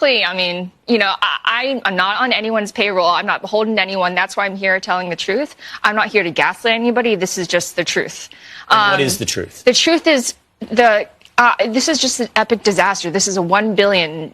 I mean, you know, I'm not on anyone's payroll. I'm not beholden to anyone. That's why I'm here telling the truth. I'm not here to gaslight anybody. This is just the truth. And what is the truth? The truth is this is just an epic disaster. This is a $1 billion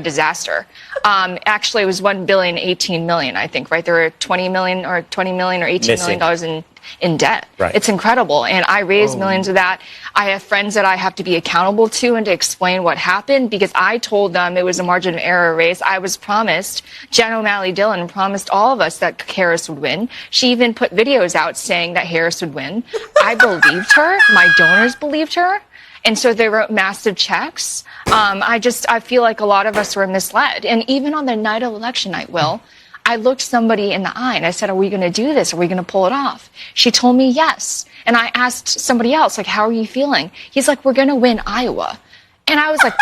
disaster. Actually, it was $1.018 billion, I think, right? There were 20 million or $18 million in debt. Right. It's incredible. And I raised millions of that. I have friends that I have to be accountable to and to explain what happened because I told them it was a margin of error race. I was promised, Jen O'Malley Dillon promised all of us that Harris would win. She even put videos out saying that Harris would win. I believed her. My donors believed her. And so they wrote massive checks. I feel like a lot of us were misled. And even on the night of election night, Will, I looked somebody in the eye and I said, are we going to do this? Are we going to pull it off? She told me yes. And I asked somebody else, like, how are you feeling? He's like, we're going to win Iowa. And I was like,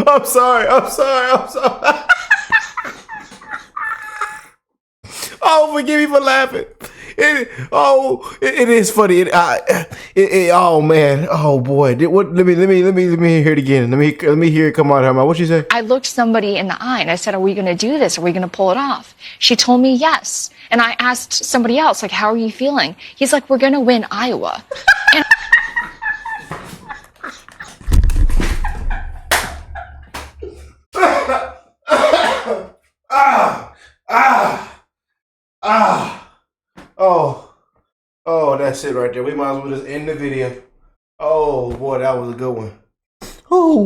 I'm sorry. Oh, forgive me for laughing. It is funny. Oh man. Oh boy. Let me hear it again. Let me hear it come out of her mouth. What'd she say? I looked somebody in the eye and I said, are we going to do this? Are we going to pull it off? She told me yes. And I asked somebody else, like, how are you feeling? He's like, we're going to win Iowa. And that's it right there. We might as well just end the video. Oh boy, that was a good one. Oh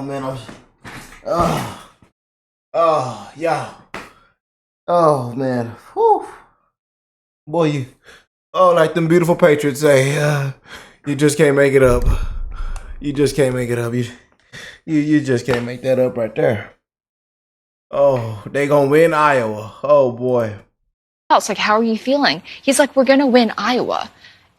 man, yeah. Oh man, whew. Boy, like them beautiful Patriots say, you just can't make it up. You just can't make it up. You just can't make that up right there. Oh, they gonna win Iowa. Oh boy. else, like, how are you feeling? He's like, we're going to win Iowa.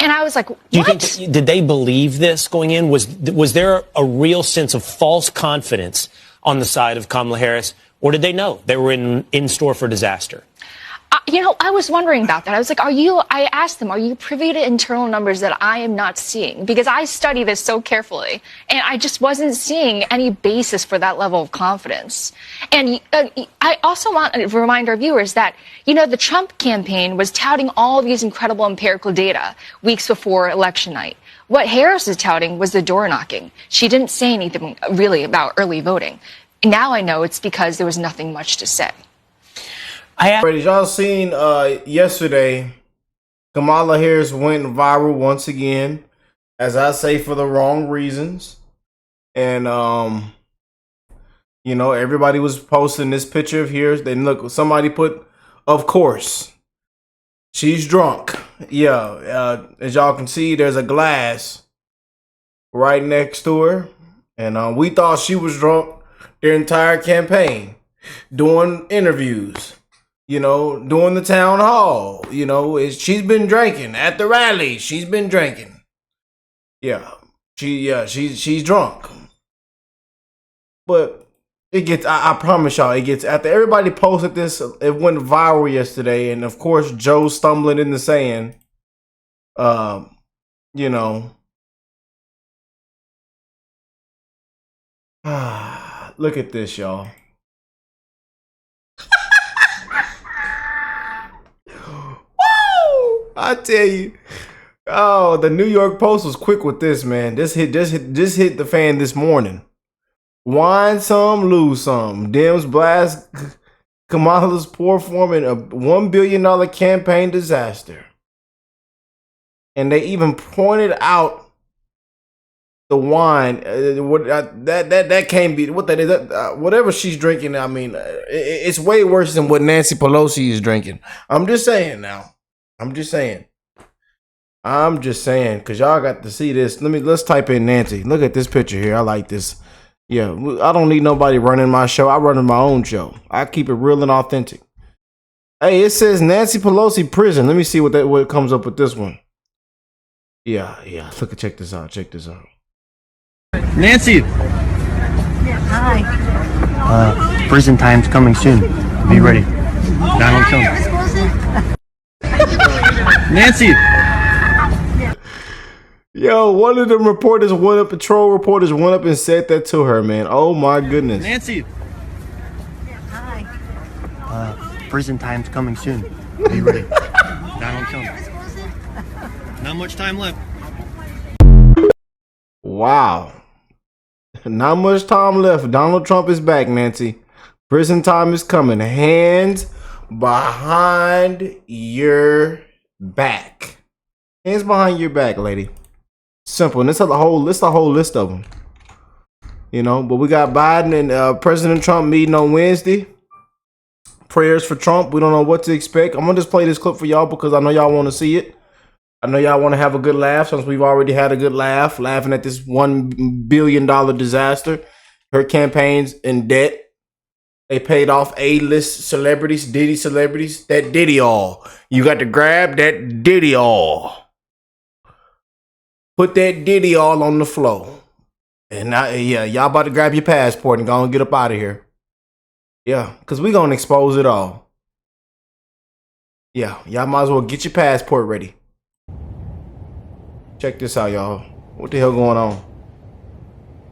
And I was like, what? Do you think, did they believe this going in? Was there a real sense of false confidence on the side of Kamala Harris? Or did they know they were in store for disaster? You know, I was wondering about that. I was like, I asked them, are you privy to internal numbers that I am not seeing? Because I study this so carefully, and I just wasn't seeing any basis for that level of confidence. And I also want to remind our viewers that, you know, the Trump campaign was touting all of these incredible empirical data weeks before election night. What Harris is touting was the door knocking. She didn't say anything really about early voting. Now I know it's because there was nothing much to say. Y'all seen yesterday, Kamala Harris went viral once again, as I say, for the wrong reasons. And you know, everybody was posting this picture of hers. Then look, somebody put, of course, she's drunk. Yeah, as y'all can see, there's a glass right next to her, and we thought she was drunk their entire campaign, doing interviews. You know, doing the town hall, you know, she's been drinking at the rally. She's been drinking. Yeah, she's drunk. But it gets, I promise y'all, it gets, after everybody posted this, it went viral yesterday. And of course, Joe stumbling in the sand, you know, look at this, y'all. I tell you, oh, the New York Post was quick with this, man. This hit the fan this morning. Wine some, lose some. Dems blast Kamala's poor form in a $1 billion campaign disaster, and they even pointed out the wine. That can't be what that is. Whatever she's drinking, I mean, it's way worse than what Nancy Pelosi is drinking. I'm just saying now. I'm just saying, because y'all got to see this. Let's type in Nancy. Look at this picture here. I like this. Yeah, I don't need nobody running my show. I run my own show. I keep it real and authentic. Hey, it says Nancy Pelosi prison. Let me see what comes up with this one. Yeah. Look, check this out. Nancy. Hi. Prison time's coming soon. Be ready. Donald Trump. Nancy. Yo, one of them reporters went up, patrol reporters went up and said that to her, man. Oh my goodness. Nancy. Prison time's coming soon. Be ready. Donald Trump. Not much time left. Wow. Not much time left. Donald Trump is back, Nancy. Prison time is coming. Hands behind your back. Hands behind your back, lady. Simple. And this is the whole list of them. You know, but we got Biden and President Trump meeting on Wednesday. Prayers for Trump. We don't know what to expect. I'm gonna just play this clip for y'all because I know y'all want to see it. I know y'all want to have a good laugh since we've already had a good laugh, laughing at this $1 billion disaster. Her campaign's in debt. They paid off A-list celebrities, Diddy celebrities. That Diddy all. You got to grab that Diddy all. Put that Diddy all on the floor. And y'all about to grab your passport and go and get up out of here. Yeah, because we going to expose it all. Yeah, y'all might as well get your passport ready. Check this out, y'all. What the hell going on?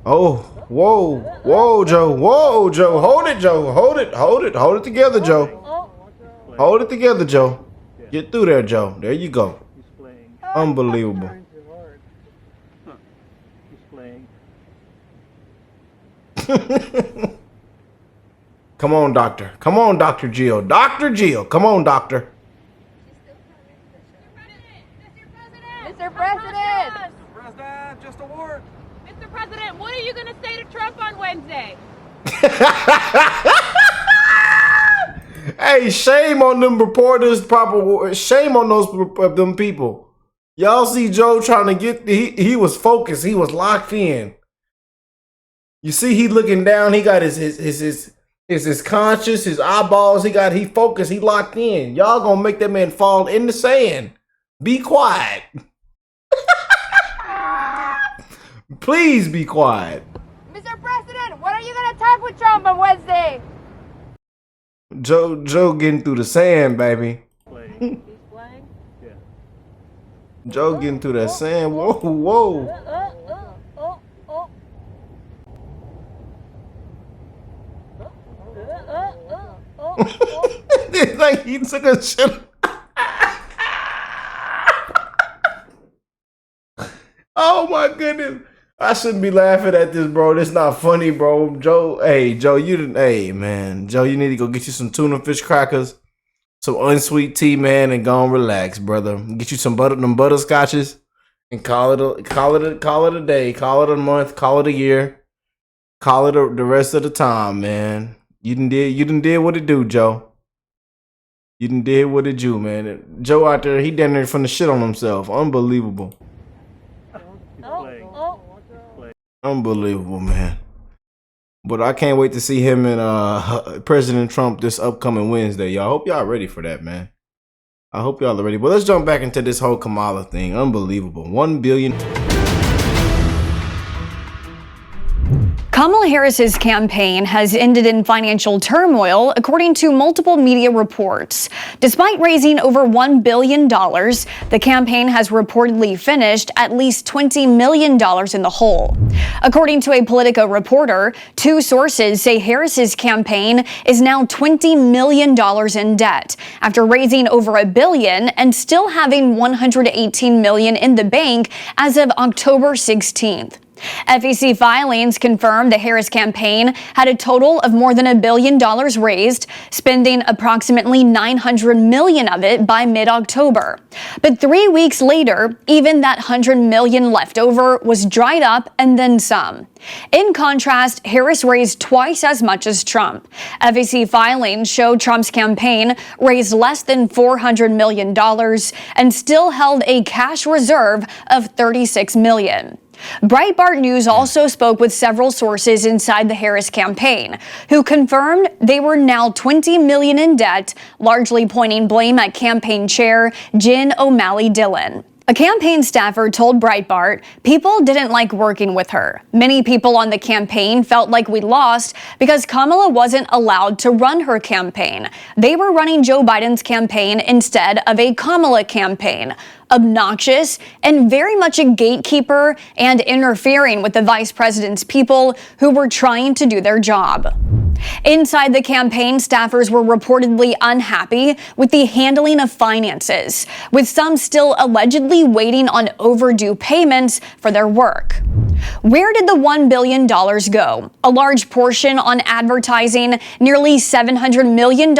Oh, whoa, Joe. Whoa, Joe. Hold it, Joe. Hold it together, Joe. Hold it together, Joe. Get through there, Joe. There you go. Unbelievable. Come on, doctor. Come on, Dr. Jill. Dr. Jill. Come on, doctor. Mr. President! Mr. President, just a word. Mr. President, what are you going to say to Trump on Wednesday? Hey, shame on them reporters. Shame on them people. Y'all see Joe trying to get. He was focused. He was locked in. You see, he looking down. He got his conscience, his eyeballs. He focused. He locked in. Y'all gonna make that man fall in the sand. Be quiet. Please be quiet. Mr. President, when are you going to talk with Trump on Wednesday? Joe getting through the sand, baby. He's playing? Yeah. Joe getting through that sand. Whoa. It's like he took a shit. Oh my goodness. I shouldn't be laughing at this, bro. This not funny, bro. Joe, Joe, you need to go get you some tuna fish crackers, some unsweet tea, man, and go and relax, brother. Get you some butterscotches and call it a day, call it a month, call it a year, call it the rest of the time, man. You done did what it do, Joe. You done did what it do, man. Joe out there, he down there from the shit on himself. Unbelievable. Unbelievable, man. But I can't wait to see him and President Trump this upcoming Wednesday, y'all. I hope y'all ready for that, man. I hope y'all are ready. But let's jump back into this whole Kamala thing. Unbelievable. 1 billion. Kamala Harris's campaign has ended in financial turmoil, according to multiple media reports. Despite raising over $1 billion, the campaign has reportedly finished at least $20 million in the hole. According to a Politico reporter, two sources say Harris's campaign is now $20 million in debt, after raising over $1 billion and still having $118 million in the bank as of October 16th. FEC filings confirm the Harris campaign had a total of more than $1 billion raised, spending approximately $900 million of it by mid-October. But 3 weeks later, even that $100 million left over was dried up and then some. In contrast, Harris raised twice as much as Trump. FEC filings show Trump's campaign raised less than $400 million and still held a cash reserve of $36 million. Breitbart News also spoke with several sources inside the Harris campaign, who confirmed they were now $20 million in debt, largely pointing blame at campaign chair Jen O'Malley Dillon. A campaign staffer told Breitbart people didn't like working with her. Many people on the campaign felt like we lost because Kamala wasn't allowed to run her campaign. They were running Joe Biden's campaign instead of a Kamala campaign. Obnoxious and very much a gatekeeper and interfering with the vice president's people who were trying to do their job. Inside the campaign, staffers were reportedly unhappy with the handling of finances, with some still allegedly waiting on overdue payments for their work. Where did the $1 billion go? A large portion on advertising, nearly $700 million,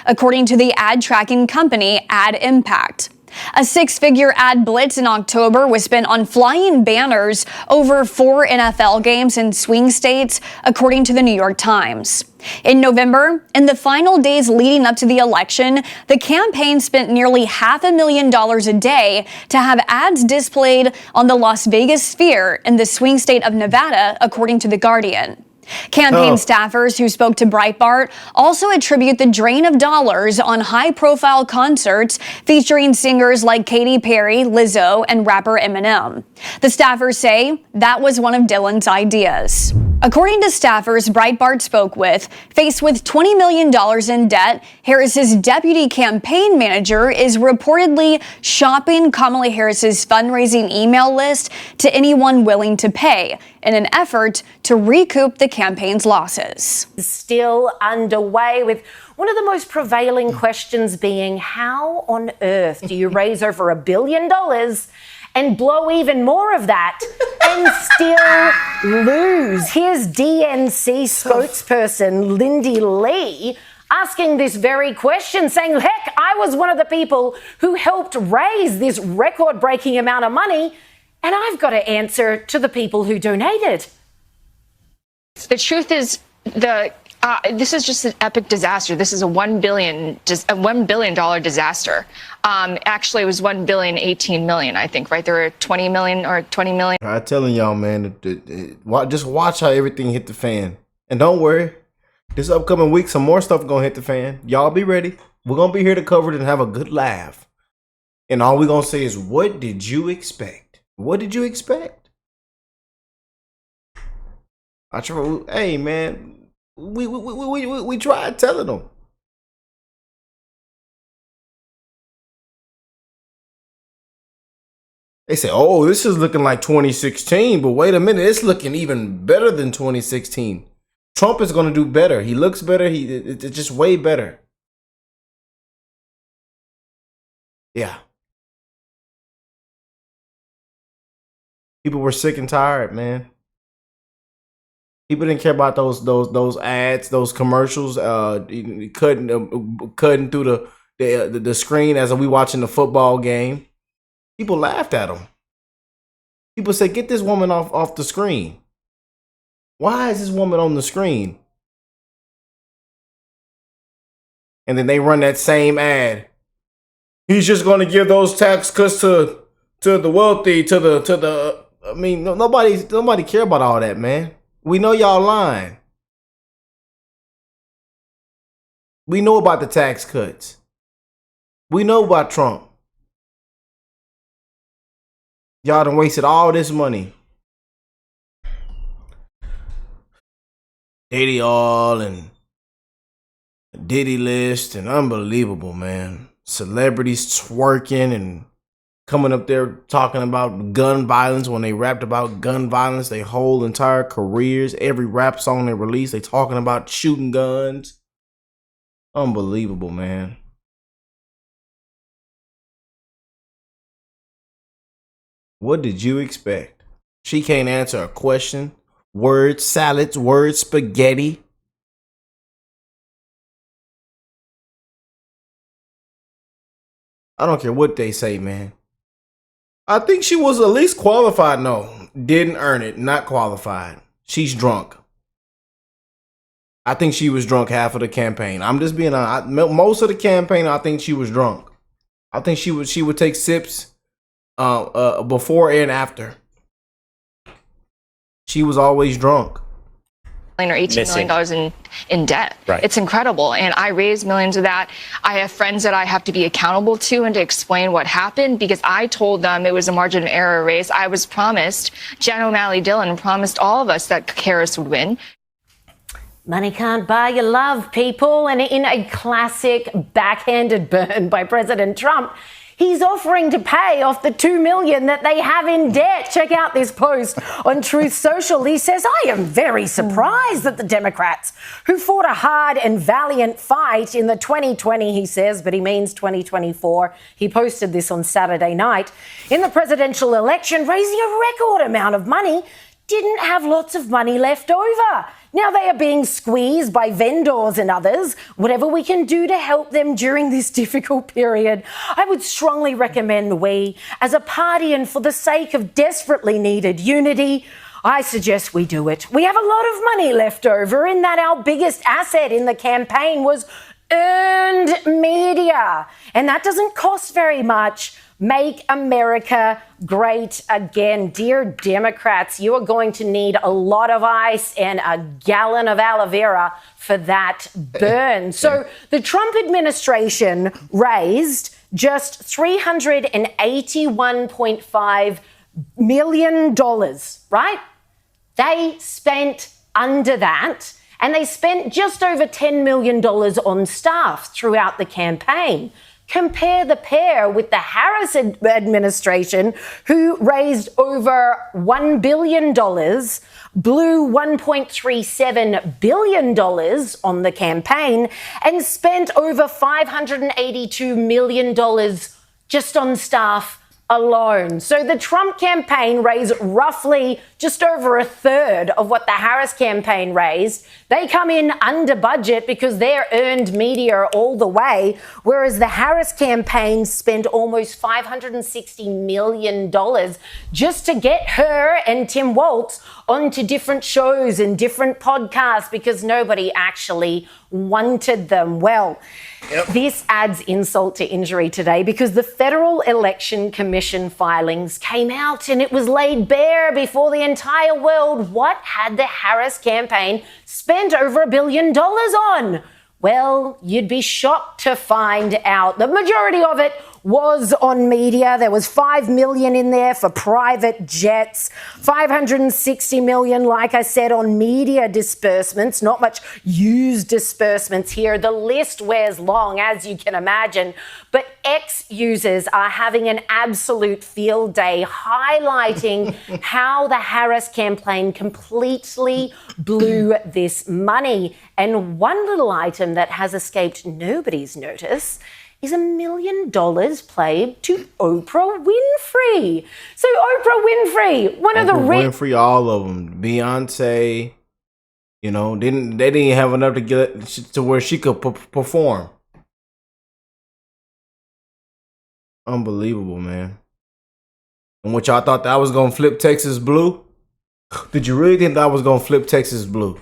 according to the ad tracking company Ad Impact. A six-figure ad blitz in October was spent on flying banners over 4 NFL games in swing states, according to the New York Times. In November, in the final days leading up to the election, the campaign spent nearly $500,000 a day to have ads displayed on the Las Vegas Sphere in the swing state of Nevada, according to The Guardian. Campaign staffers who spoke to Breitbart also attribute the drain of dollars on high-profile concerts featuring singers like Katy Perry, Lizzo, and rapper Eminem. The staffers say that was one of Dylan's ideas. According to staffers Breitbart spoke with, faced with $20 million in debt, Harris's deputy campaign manager is reportedly shopping Kamala Harris's fundraising email list to anyone willing to pay in an effort to recoup the campaign's losses. Still underway, with one of the most prevailing questions being, how on earth do you raise over $1 billion and blow even more of that and still lose? Here's DNC spokesperson Lindy Lee asking this very question, saying, heck, I was one of the people who helped raise this record-breaking amount of money, and I've got to answer to the people who donated. The truth is, this is just an epic disaster. This is a $1 billion disaster. Actually, it was $1.018 billion, I think, right? There were 20 million or 20 million. I'm telling y'all, man, just watch how everything hit the fan. And don't worry, this upcoming week, some more stuff gonna hit the fan. Y'all be ready. We're gonna be here to cover it and have a good laugh. And all we're gonna say is, what did you expect? What did you expect? Hey, man, we tried telling them. They say, oh, this is looking like 2016, but wait a minute, it's looking even better than 2016. Trump is going to do better. He looks better. It's just way better. Yeah. People were sick and tired, man. People didn't care about those ads, those commercials, cutting through the screen as we watching the football game. People laughed at them. People said, "Get this woman off the screen. Why is this woman on the screen?" And then they run that same ad. He's just going to give those tax cuts to the wealthy, to the. I mean, nobody care about all that, man. We know y'all lying. We know about the tax cuts. We know about Trump. Y'all done wasted all this money. Diddy all and Diddy list and unbelievable, man. Celebrities twerking and coming up there talking about gun violence when they rapped about gun violence their whole entire careers. Every rap song they release, they talking about shooting guns. Unbelievable, man. What did you expect? She can't answer a question. Word salads, word spaghetti. I don't care what they say, man. I think she was at least qualified. No, didn't earn it. Not qualified. She's drunk. I think she was drunk half of the campaign. I'm just being honest. Most of the campaign, I think she was drunk. I think she would take sips before and after. She was always drunk. or $18 million in debt. Right. It's incredible. And I raised millions of that. I have friends that I have to be accountable to and to explain what happened because I told them it was a margin of error race. I was promised, Jen O'Malley Dillon promised all of us that Harris would win. Money can't buy your love, people. And in a classic backhanded burn by President Trump, he's offering to pay off the $2 million that they have in debt. Check out this post on Truth Social. He says, I am very surprised that the Democrats, who fought a hard and valiant fight in the 2020, he says, but he means 2024. He posted this on Saturday night. In the presidential election, raising a record amount of money, didn't have lots of money left over. Now they are being squeezed by vendors and others. Whatever we can do to help them during this difficult period, I would strongly recommend we, as a party and for the sake of desperately needed unity, I suggest we do it. We have a lot of money left over in that our biggest asset in the campaign was earned media. And that doesn't cost very much. Make America great again. Dear Democrats, you are going to need a lot of ice and a gallon of aloe vera for that burn. So the Trump administration raised just $381.5 million, right? They spent under that, and they spent just over $10 million on staff throughout the campaign. Compare the pair with the Harris administration, who raised over $1 billion, blew $1.37 billion on the campaign, and spent over $582 million just on staff alone. So the Trump campaign raised roughly just over a third of what the Harris campaign raised. They come in under budget because they're earned media all the way, whereas the Harris campaign spent almost $560 million just to get her and Tim Walz onto different shows and different podcasts because nobody actually wanted them. Well, this adds insult to injury today because the Federal Election Commission filings came out and it was laid bare before the entire world. What had the Harris campaign spent over $1 billion on? Well, you'd be shocked to find out the majority of it was on media. There was $5 million in there for private jets, $560 million, like I said, on media disbursements, not much used disbursements here. The list wears long, as you can imagine, but ex-users are having an absolute field day highlighting how the Harris campaign completely blew this money. And one little item that has escaped nobody's notice is $1 million played to Oprah Winfrey. So Oprah Winfrey, one of the Winfrey, all of them, Beyonce, you know, they didn't have enough to get to where she could perform. Unbelievable, man. And what y'all thought that I was gonna flip Texas blue? Did you really think that I was gonna flip Texas blue?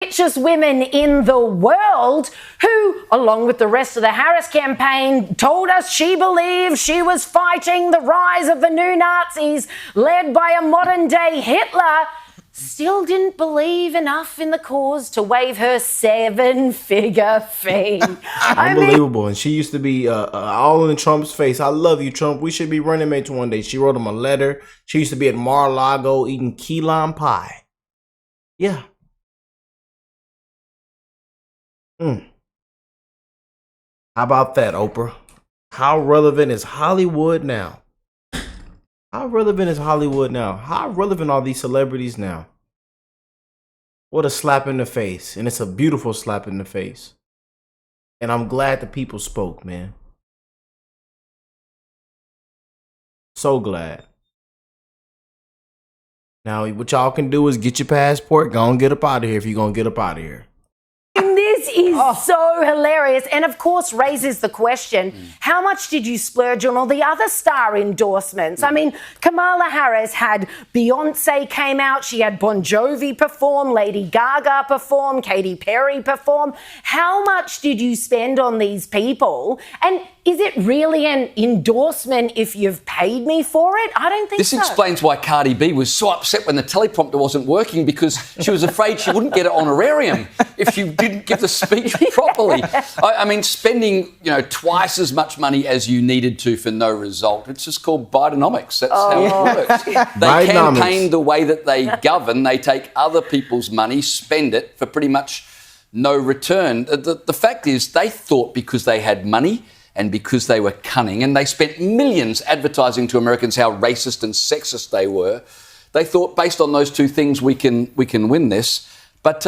richest women in the world who, along with the rest of the Harris campaign, told us she believed she was fighting the rise of the new Nazis led by a modern-day Hitler, still didn't believe enough in the cause to waive her 7-figure fee. Unbelievable. And she used to be all in Trump's face. I love you, Trump. We should be running mates one day. She wrote him a letter. She used to be at Mar-a-Lago eating key lime pie. Yeah. How about that, Oprah? How relevant is Hollywood now? How relevant is Hollywood now? How relevant are these celebrities now? What a slap in the face. And it's a beautiful slap in the face. And I'm glad the people spoke, man. So glad. Now, what y'all can do is get your passport. Go and get up out of here if you're going to get up out of here. This is so hilarious, and of course raises the question, how much did you splurge on all the other star endorsements? I mean, Kamala Harris had Beyonce came out, she had Bon Jovi perform, Lady Gaga perform, Katy Perry perform. How much did you spend on these people? And is it really an endorsement if you've paid me for it? I don't think This so. explains why Cardi B was so upset when the teleprompter wasn't working, because she was afraid she wouldn't get an honorarium if you didn't give the speech properly. I mean, spending, twice as much money as you needed to for no result. It's just called Bionomics. That's how it works. They campaign the way that they govern. They take other people's money, spend it for pretty much no return. The fact is, they thought because they had money and because they were cunning, and they spent millions advertising to Americans how racist and sexist they were, they thought, based on those two things, we can win this. But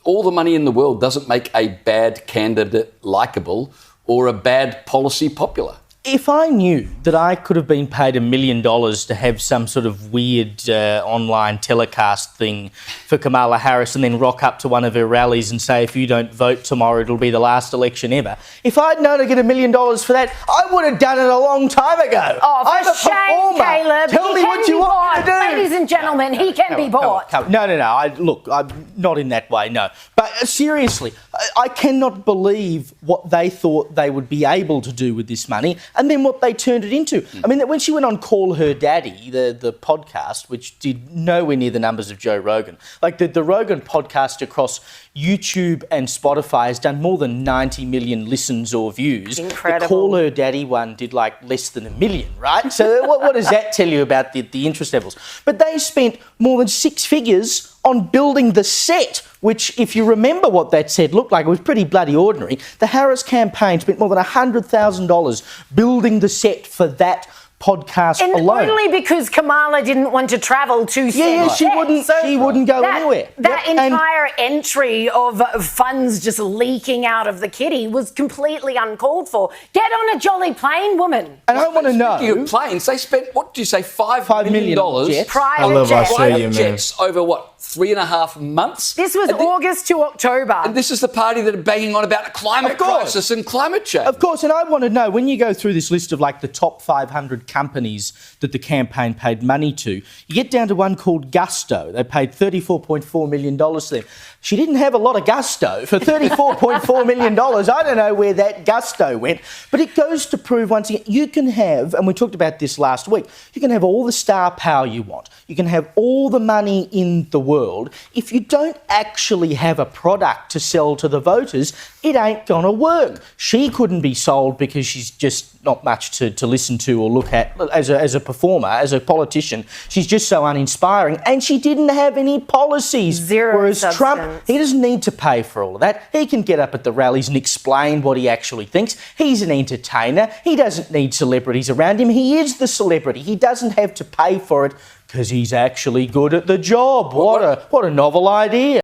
all the money in the world doesn't make a bad candidate likeable or a bad policy popular. If I knew that I could have been paid $1 million to have some sort of weird online telecast thing for Kamala Harris and then rock up to one of her rallies and say, if you don't vote tomorrow, it'll be the last election ever. If I'd known I'd get $1 million for that, I would have done it a long time ago. Oh, I'm a shame, performer. Caleb. Tell me what you want me to do. Ladies and gentlemen, he can be bought. No. I'm not in that way, no. But seriously, I cannot believe what they thought they would be able to do with this money and then what they turned it into. I mean, when she went on Call Her Daddy, the podcast, which did nowhere near the numbers of Joe Rogan, like the Rogan podcast across YouTube and Spotify has done more than 90 million listens or views. Incredible. The Call Her Daddy one did like less than 1 million, right? So what does that tell you about the interest levels? But they spent more than 6 figures on building the set, which, if you remember what that set looked like, it was pretty bloody ordinary. The Harris campaign spent more than $100,000 building the set for that podcast and alone. only because Kamala didn't want to travel to she wouldn't go anywhere. That entire entry of funds just leaking out of the kitty was completely uncalled for. Get on a jolly plane, woman. And I want to know. Speaking of planes, they spent, what did you say, $5 million? Jets. Private jets. Private jets over what? 3.5 months? This was August to October. And this is the party that are banging on about the climate crisis and climate change. Of course, and I want to know, when you go through this list of like the top 500 companies that the campaign paid money to, you get down to one called Gusto. They paid $34.4 million to them. She didn't have a lot of gusto for $34.4 million. I don't know where that gusto went, but it goes to prove once again, you can have, and we talked about this last week, you can have all the star power you want. You can have all the money in the world. If you don't actually have a product to sell to the voters, it ain't going to work. She couldn't be sold because she's just not much to listen to or look at as a performer, as a politician. She's just so uninspiring, and she didn't have any policies. Zero Whereas substance. Trump, he doesn't need to pay for all of that. He can get up at the rallies and explain what he actually thinks. He's an entertainer. He doesn't need celebrities around him. He is the celebrity. He doesn't have to pay for it because he's actually good at the job. What a novel idea.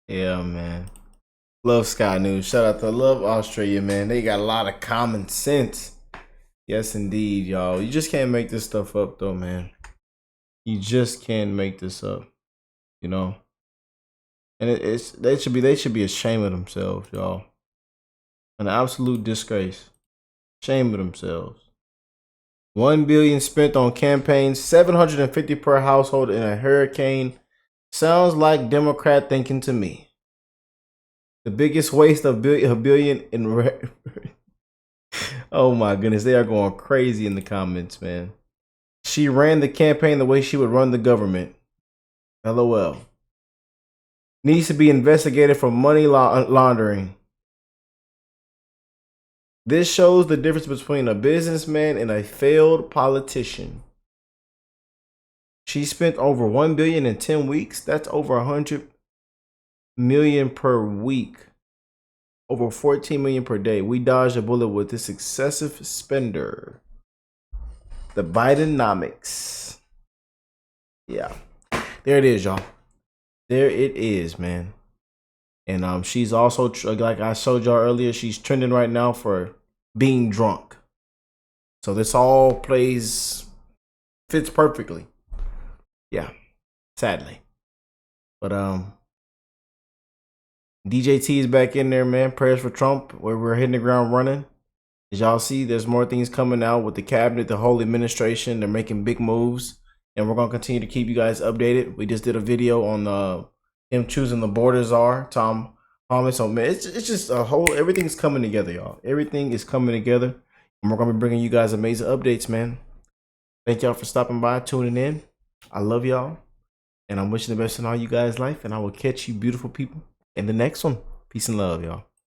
Yeah, man. Love Sky News. Shout out to Love Australia, man. They got a lot of common sense. Yes, indeed, y'all. You just can't make this stuff up, though, man. You just can't make this up, you know. And they should be ashamed of themselves, y'all. An absolute disgrace. Shame of themselves. $1 billion spent on campaigns, $750 per household in a hurricane. Sounds like Democrat thinking to me. The biggest waste of a billion in. Oh my goodness, they are going crazy in the comments, man. She ran the campaign the way she would run the government. LOL. Needs to be investigated for money laundering. This shows the difference between a businessman and a failed politician. She spent over $1 billion in 10 weeks. That's over $100 million per week. Over $14 million per day. We dodged a bullet with this excessive spender. The Bionomics. Yeah. There it is, y'all. There it is, man. And she's also, like I showed y'all earlier, she's trending right now for being drunk. So this all fits perfectly. Yeah, sadly. But DJT is back in there, man. Prayers for Trump, where we're hitting the ground running. As y'all see, there's more things coming out with the cabinet, the whole administration. They're making big moves, and we're gonna continue to keep you guys updated. We just did a video on him choosing the border czar, Tom comments on, man. It's just a whole, everything's coming together, y'all. Everything is coming together. And we're going to be bringing you guys amazing updates, man. Thank y'all for stopping by, tuning in. I love y'all. And I'm wishing the best in all you guys' life. And I will catch you beautiful people in the next one. Peace and love, y'all.